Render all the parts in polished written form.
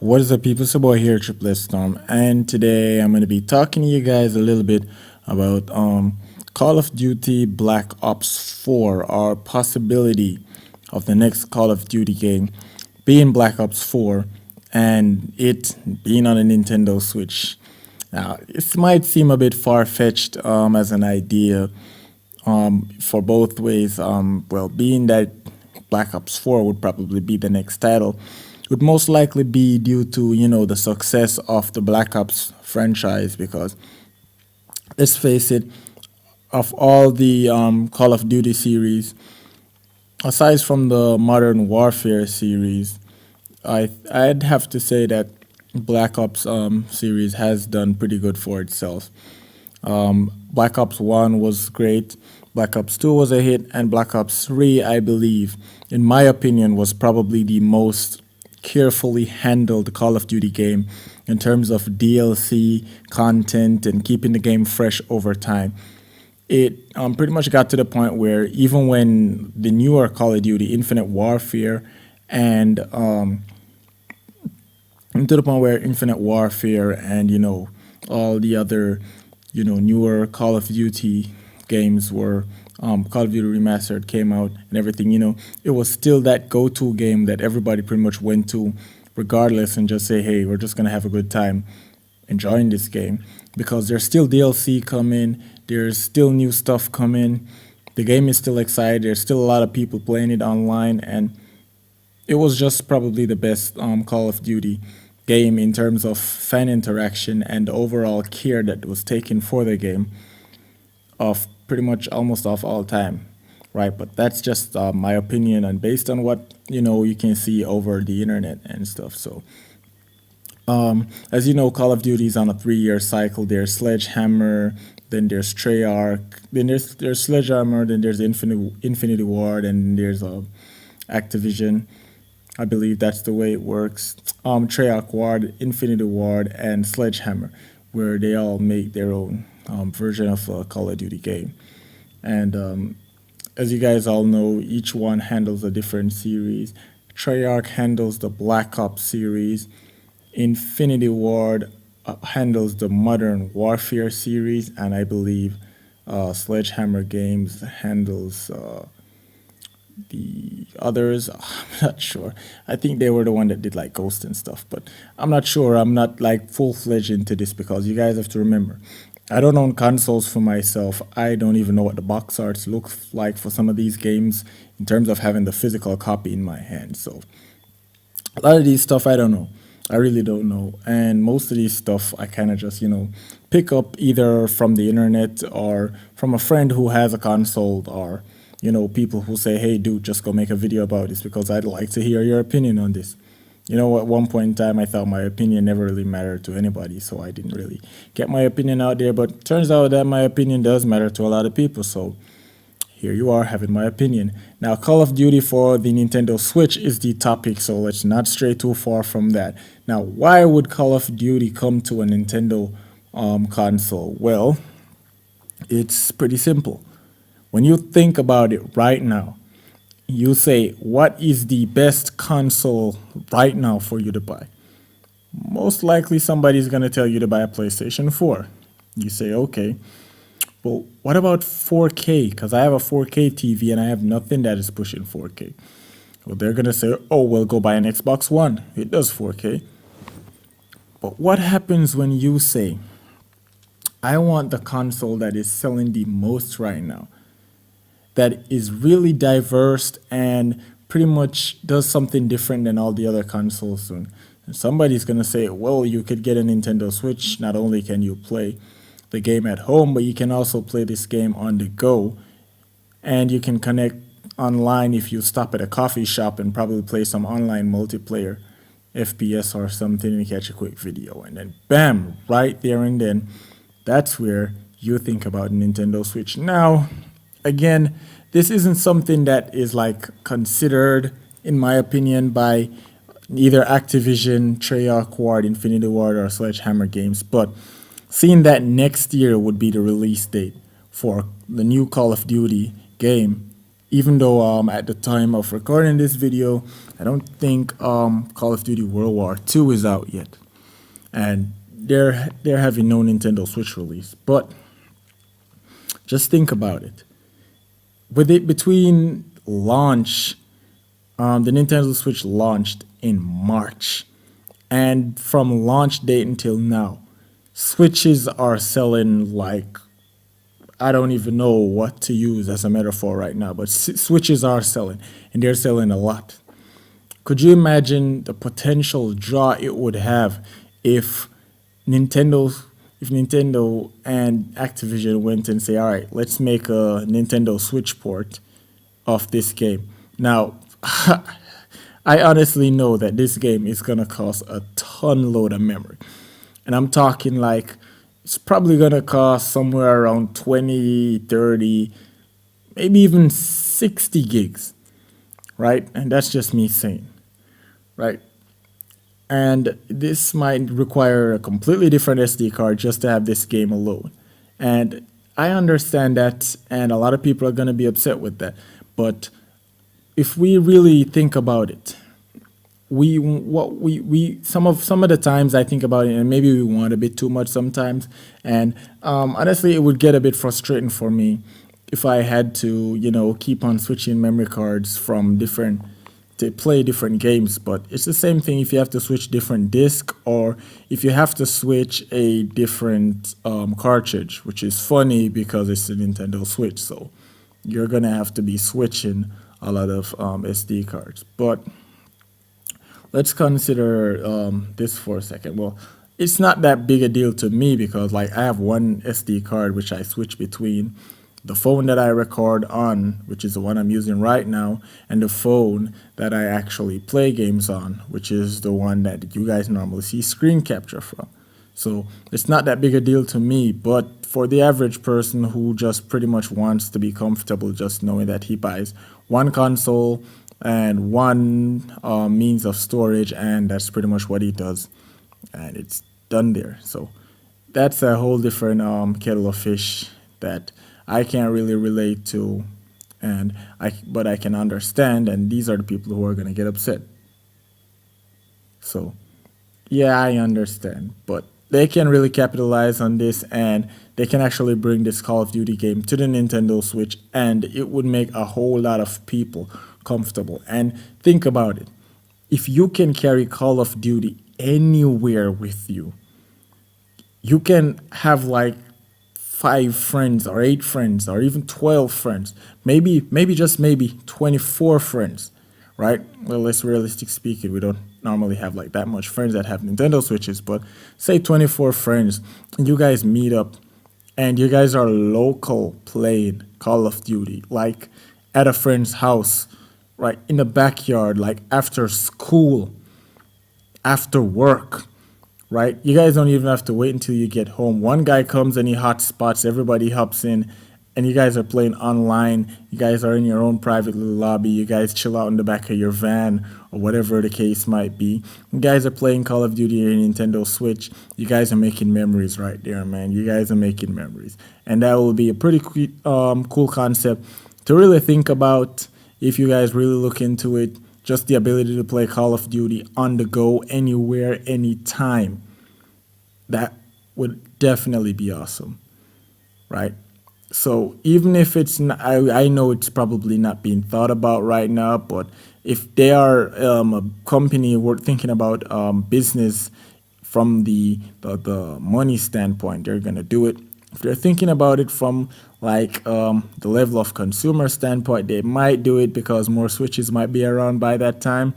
What is up, people? It's your boy here, Triple Storm, and today I'm going to be talking to you guys a little bit about Call of Duty Black Ops 4, or possibility of the next Call of Duty game being Black Ops 4 and it being on a Nintendo Switch. Now, this might seem a bit far fetched as an idea for both ways. Well, being that Black Ops 4 would probably be the next title, would most likely be due to the success of the Black Ops franchise. Because let's face it, of all the Call of Duty series, aside from the Modern Warfare series, I'd have to say that Black Ops series has done pretty good for itself. Black Ops 1 was great, Black Ops 2 was a hit, and Black Ops 3, I believe, in my opinion, was probably the most carefully handled Call of Duty game in terms of DLC, content, and keeping the game fresh over time. It pretty much got to the point where even when the newer Call of Duty, Infinite Warfare, and to the point where Infinite Warfare and all the other newer Call of Duty games were Call of Duty Remastered came out and everything, it was still that go-to game that everybody pretty much went to regardless and just say, hey, we're just gonna have a good time enjoying this game because there's still DLC coming, there's still new stuff coming, the game is still excited, there's still a lot of people playing it online, and it was just probably the best Call of Duty game in terms of fan interaction and the overall care that was taken for the game of pretty much almost of all time, right? But that's just my opinion and based on what you can see over the internet and stuff. So as you know, Call of Duty is on a 3-year cycle. There's Sledgehammer, then there's Treyarch, then there's Sledgehammer, then there's Infinity Ward, and there's Activision. I believe that's the way it works. Treyarch Ward, Infinity Ward, and Sledgehammer, where they all make their own version of a Call of Duty game. And as you guys all know, each one handles a different series. Treyarch handles the Black Ops series. Infinity Ward handles the Modern Warfare series, and I believe Sledgehammer Games handles the others. I'm not sure. I think they were the one that did like Ghost and stuff, but I'm not sure. I'm not like full fledged into this because you guys have to remember, I don't own consoles for myself. I don't even know what the box arts look like for some of these games in terms of having the physical copy in my hand. So a lot of these stuff I don't know. I really don't know. And most of these stuff I kind of just, pick up either from the internet or from a friend who has a console or, people who say, hey, dude, just go make a video about this because I'd like to hear your opinion on this. At one point in time, I thought my opinion never really mattered to anybody, so I didn't really get my opinion out there. But turns out that my opinion does matter to a lot of people, so here you are having my opinion. Now, Call of Duty for the Nintendo Switch is the topic, so let's not stray too far from that. Now, why would Call of Duty come to a Nintendo console? Well, it's pretty simple. When you think about it right now, you say, what is the best console right now for you to buy? Most likely somebody's going to tell you to buy a PlayStation 4. You say, okay, well, what about 4K? Because I have a 4K TV and I have nothing that is pushing 4K. Well, they're going to say, oh, well, go buy an Xbox One. It does 4K. But what happens when you say, I want the console that is selling the most right now, that is really diverse and pretty much does something different than all the other consoles soon? And somebody's going to say, well, you could get a Nintendo Switch. Not only can you play the game at home, but you can also play this game on the go. And you can connect online if you stop at a coffee shop and probably play some online multiplayer, FPS or something, and catch a quick video. And then, bam, right there and then, that's where you think about Nintendo Switch. Now, again, this isn't something that is like considered, in my opinion, by either Activision, Treyarch Ward, Infinity Ward, or Sledgehammer Games. But seeing that next year would be the release date for the new Call of Duty game, Even though at the time of recording this video, I don't think Call of Duty World War II is out yet, and they're having no Nintendo Switch release. But just think about it. With it between launch, the Nintendo Switch launched in March, and from launch date until now, Switches are selling like I don't even know what to use as a metaphor right now, but Switches are selling, and they're selling a lot. Could you imagine the potential draw it would have if Nintendo, if Nintendo and Activision went and say, "All right, let's make a Nintendo Switch port of this game." Now, I honestly know that this game is gonna cost a ton load of memory, and I'm talking like it's probably gonna cost somewhere around 20, 30, maybe even 60 gigs, right? And that's just me saying, right? And this might require a completely different SD card just to have this game alone. And I understand that, and a lot of people are going to be upset with that. But if we really think about it, we some of the times I think about it, and maybe we want a bit too much sometimes. And honestly, it would get a bit frustrating for me if I had to, keep on switching memory cards from different to play different games. But it's the same thing if you have to switch different disc, or if you have to switch a different cartridge, which is funny because it's a Nintendo Switch, so you're gonna have to be switching a lot of SD cards. But let's consider this for a second. Well, it's not that big a deal to me because like I have one SD card which I switch between the phone that I record on, which is the one I'm using right now, and the phone that I actually play games on, which is the one that you guys normally see screen capture from. So it's not that big a deal to me, but for the average person who just pretty much wants to be comfortable just knowing that he buys one console and one means of storage, and that's pretty much what he does, and it's done there. So that's a whole different kettle of fish that I can't really relate to, and but I can understand, and these are the people who are gonna get upset. So yeah, I understand, but they can really capitalize on this, and they can actually bring this Call of Duty game to the Nintendo Switch, and it would make a whole lot of people comfortable. And think about it. If you can carry Call of Duty anywhere with you, you can have like 5 friends or 8 friends or even 12 friends, maybe just maybe 24 friends, right? Well, let's realistic speaking, we don't normally have like that much friends that have Nintendo Switches, but say 24 friends, and you guys meet up, and you guys are local playing Call of Duty, like at a friend's house, right, in the backyard, like after school, after work, right? You guys don't even have to wait until you get home. One guy comes and he hotspots, everybody hops in, and you guys are playing online. You guys are in your own private little lobby. You guys chill out in the back of your van or whatever the case might be. You guys are playing Call of Duty on your Nintendo Switch. You guys are making memories right there, man. You guys are making memories. And that will be a pretty cool concept to really think about if you guys really look into it. Just the ability to play Call of Duty on the go, anywhere, anytime. That would definitely be awesome, right? So even if it's not, I know it's probably not being thought about right now, but if they are a company we're thinking about business from the money standpoint, they're gonna do it. If they're thinking about it from like the level of consumer standpoint, they might do it because more switches might be around by that time.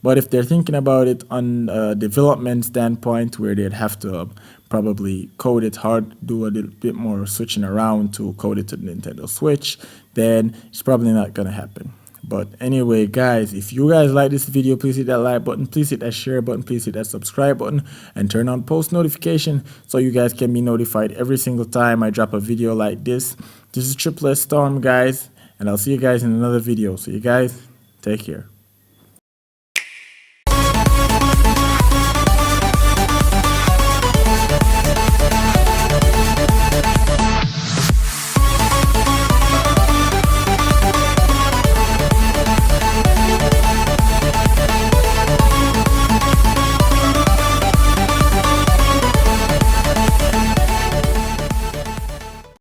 But if they're thinking about it on a development standpoint, where they'd have to probably code it hard, do a little bit more switching around to code it to the Nintendo Switch, then it's probably not gonna happen. But anyway, guys, if you guys like this video, please hit that like button, please hit that share button, please hit that subscribe button, and turn on post notification so you guys can be notified every single time I drop a video like this. This is Triple S Storm, guys, and I'll see you guys in another video. So you guys, take care.